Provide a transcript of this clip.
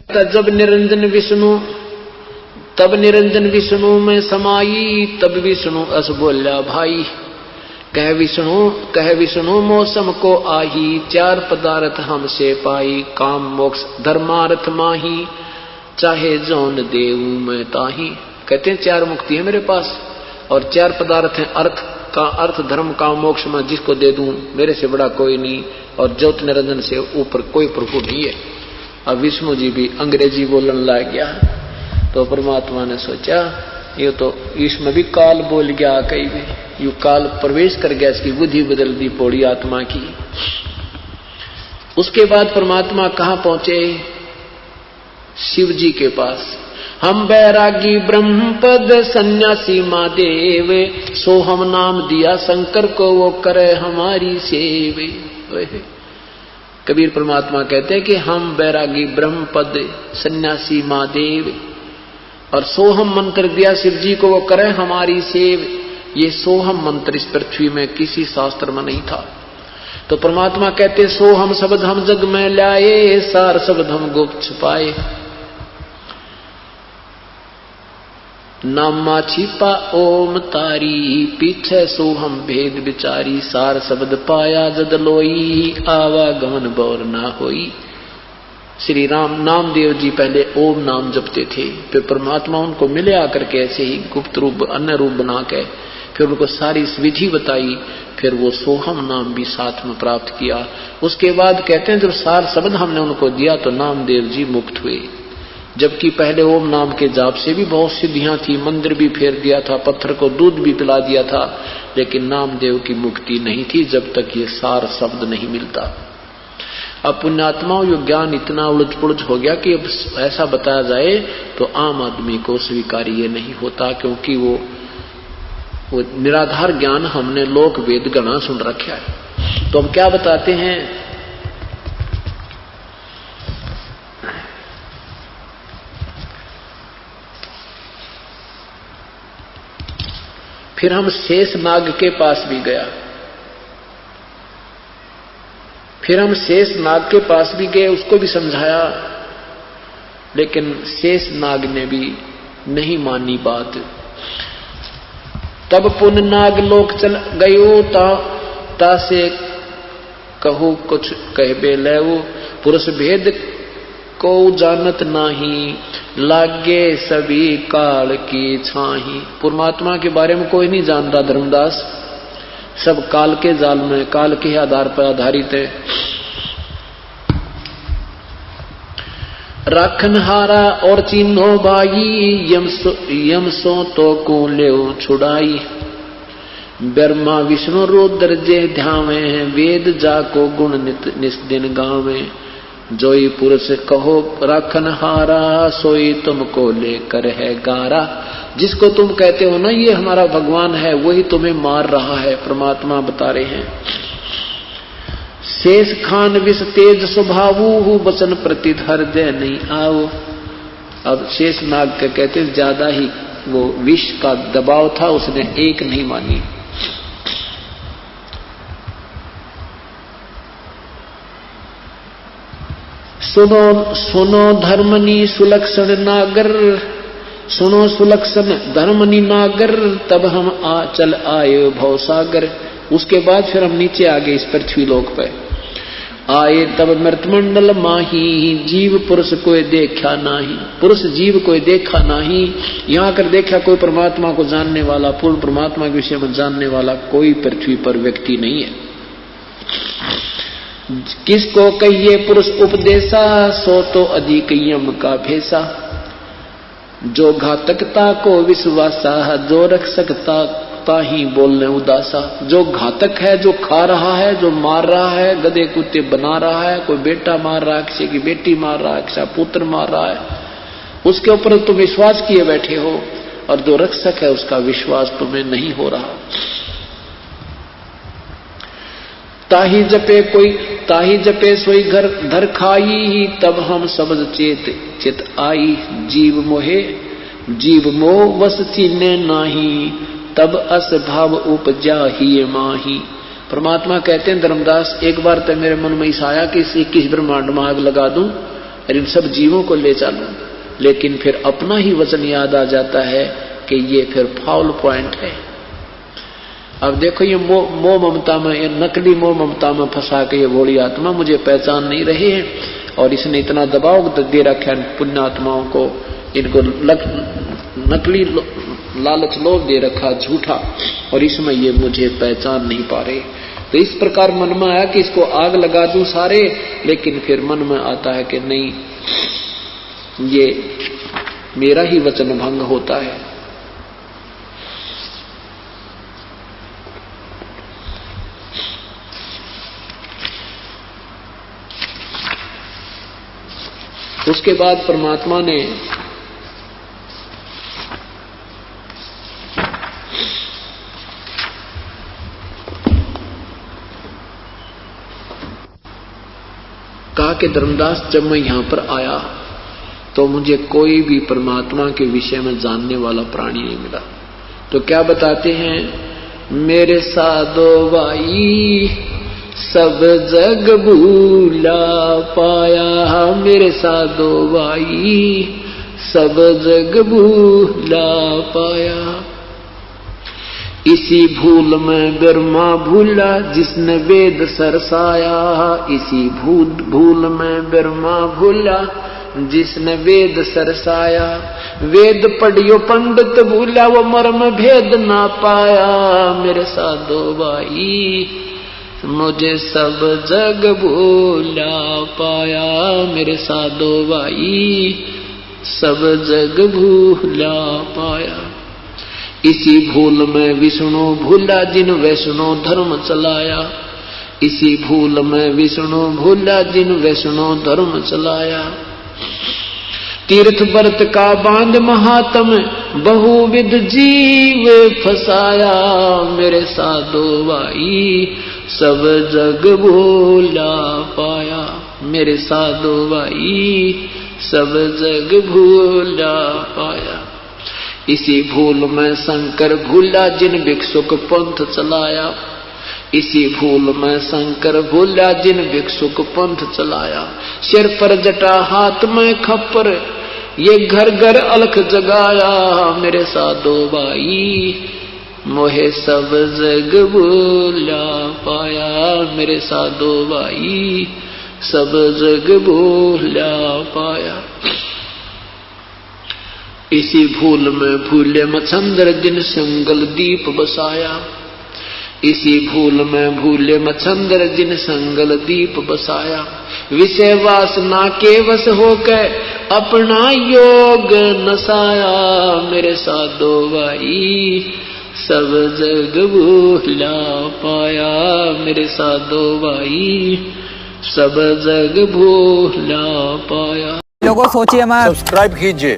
जब निरंजन विष्णु तब निरंजन विष्णु में समाई, तब विष्णु अस बोल्या भाई। कह विष्णु मौसम को आही, चार पदार्थ हमसे पाई, काम मोक्ष धर्मार्थ माही, चाहे जौन देऊ मैं ताही। कहते हैं चार मुक्ति है मेरे पास और चार पदार्थ हैं, अर्थ धर्म काम मोक्ष में जिसको दे दूं मेरे से बड़ा कोई नहीं और ज्योत निरंजन से ऊपर कोई प्रभु नहीं है। अब विष्णु जी भी अंग्रेजी बोलने लग गया तो परमात्मा ने सोचा ये तो इसमें भी काल बोल गया, कई भी यू काल प्रवेश कर गया, इसकी बुद्धि बदल दी पौड़ी आत्मा की। उसके बाद परमात्मा कहां पहुंचे? शिव जी के पास। हम बैरागी ब्रह्मपद सन्यासी महादेव, सो हम नाम दिया शंकर को, वो करे हमारी सेवे। कबीर परमात्मा कहते हैं कि हम बैरागी ब्रह्मपद सन्यासी महादेव और सोहम मंत्र दिया शिव जी को, वो करे हमारी सेव। ये सोहम मंत्र इस पृथ्वी में किसी शास्त्र में नहीं था। तो परमात्मा कहते सोहम शब्द हम जग में लाए, सार शब्द हम गुप्त छुपाए। नामा छिपा ओम तारी, पीछे सोहम भेद विचारी, सार शब्द पाया जद लोई, आवागमन बौर ना होई। श्री राम नामदेव जी पहले ओम नाम जपते थे, फिर परमात्मा उनको मिले आकर के ऐसे ही गुप्त रूप अन्य रूप बना के फिर उनको सारी विधि बताई, फिर वो सोहम नाम भी साथ में प्राप्त किया। उसके बाद कहते हैं जब सार शब्द हमने उनको दिया तो नामदेव जी मुक्त हुए, जबकि पहले ओम नाम के जाप से भी बहुत सिद्धियां थी, मंदिर भी फेर दिया था, पत्थर को दूध भी पिला दिया था, लेकिन नामदेव की मुक्ति नहीं थी जब तक ये सार शब्द नहीं मिलता। अब पुण्यात्माओं यो ज्ञान इतना उलझ पुलझ हो गया कि अब ऐसा बताया जाए तो आम आदमी को स्वीकार्य नहीं होता, क्योंकि वो निराधार ज्ञान हमने लोक वेद गणा सुन रखा है। तो हम क्या बताते हैं? फिर हम शेष नाग के पास भी गया, फिर हम शेष नाग के पास भी गए, उसको भी समझाया, लेकिन शेष नाग ने भी नहीं मानी बात। तब पुन नाग लोक चल गयो, ता से कहू कुछ कहबे लेवो, पुरुष भेद को जानत नाही, लागे सभी काल की छाही। परमात्मा के बारे में कोई नहीं जानता धर्मदास, सब काल के जाल में, काल के आधार पर आधारित है। राखन हारा और चिन्हो भाई, यम सो तो को ले छुड़ाई। ब्रह्मा विष्णु रुद्र जे ध्यावे, वेद जाको गुण नित दिन गावे। जोई पुरुष कहो राखन हारा, सोई तुमको लेकर है गारा। जिसको तुम कहते हो ना ये हमारा भगवान है, वही तुम्हें मार रहा है, परमात्मा बता रहे हैं। शेष खान विष तेज स्वभावु, बचन प्रति हृदय नहीं आओ। अब शेष नाग के कहते ज्यादा ही वो विष का दबाव था, उसने एक नहीं मानी। सुनो सुनो धर्मनी सुलक्षण नागर, सुनो सुलक्षण धर्मनी नागर, तब हम चल आए भवसागर। उसके बाद फिर हम नीचे आ गए इस पृथ्वी लोक पे आए, तब मृतमंडल माही, जीव पुरुष कोई देखा नाही। पुरुष जीव कोई देखा नाही, यहाँ कर देखा कोई परमात्मा को जानने वाला, पूर्ण परमात्मा के विषय में जानने वाला कोई पृथ्वी पर व्यक्ति नहीं है। किसको कहिए पुरुष उपदेशा, सो तो अधिक यम का भेसा। जो घातकता को विश्वासा, जो रख सकता ताही बोलने उदासा। जो घातक है, जो खा रहा है, जो मार रहा है, गधे कुत्ते बना रहा है, कोई बेटा मार रहा है, किसी की बेटी मार रहा है, किसी पुत्र मार रहा है, उसके ऊपर तुम विश्वास किए बैठे हो, और जो रक्षक है उसका विश्वास तुम्हें नहीं हो रहा। ताही जपे सोई घर धर खाई, तब हम शब्द चित आई। जीव मोह वस चीने नाही, तब अस भाव उपजा ही माही। परमात्मा कहते हैं धर्मदास, एक बार तो मेरे मन में ऐसा आया कि इस 21 ब्रह्मांड में आग लगा दूं और इन सब जीवों को ले चलूं, लेकिन फिर अपना ही वचन याद आ जाता है कि ये फिर फाउल पॉइंट है। अब देखो ये मोह ममता में, ये नकली मोह ममता में फंसा के ये भोली आत्मा मुझे पहचान नहीं रही है, और इसने इतना दबाव दे रखा है पुण्यात्माओं को, इनको नकली लालच लोभ दे रखा झूठा, और इसमें ये मुझे पहचान नहीं पा रहे। तो इस प्रकार मन में आया कि इसको आग लगा दूं सारे, लेकिन फिर मन में आता है कि नहीं, ये मेरा ही वचन भंग होता है। उसके बाद परमात्मा ने कहा कि धर्मदास, जब मैं यहां पर आया तो मुझे कोई भी परमात्मा के विषय में जानने वाला प्राणी नहीं मिला। तो क्या बताते हैं, मेरे साधो भाई सब जग भूला पाया, मेरे साधो भाई सब जग भूला पाया। इसी भूल में ब्रह्मा भूला जिसने वेद सरसाया, इसी भूल में ब्रह्मा भूला जिसने वेद सरसाया। वेद पढ़ियो पंडित भूला, वो मर्म भेद ना पाया। मेरे साधो भाई मुझे सब जग भूला पाया, मेरे साधो भाई सब जग भूला पाया। इसी भूल में विष्णु भूला जिन वैष्णो धर्म चलाया, इसी भूल में विष्णु भूला जिन वैष्णो धर्म चलाया। तीर्थ व्रत का बांध महात्म बहुविध जीव फसाया, मेरे साधो भाई सब जग भूला पाया, मेरे साधो भाई सब जग भूला पाया। इसी भूल में शंकर भूला जिन भिक्षुक पंथ चलाया, इसी भूल में शंकर भूला जिन भिक्षुक पंथ चलाया। सिर पर जटा हाथ में खप्पर ये घर घर अलख जगाया, मेरे साधो भाई मोहे सब जग भूला पाया, मेरे साधो भाई सब जग भूला पाया। इसी भूल में भूले मच्छंदर जिन संगल दीप बसाया, इसी भूल में भूले मच्छंदर जिन संगल दीप बसाया। विषय वासना के वश होकर अपना योग नसाया, मेरे साधो भाई सब जग भूला पाया, मेरे साधो भाई सब जग भूला पाया। लोगों सोचिए मत, सब्सक्राइब कीजिए,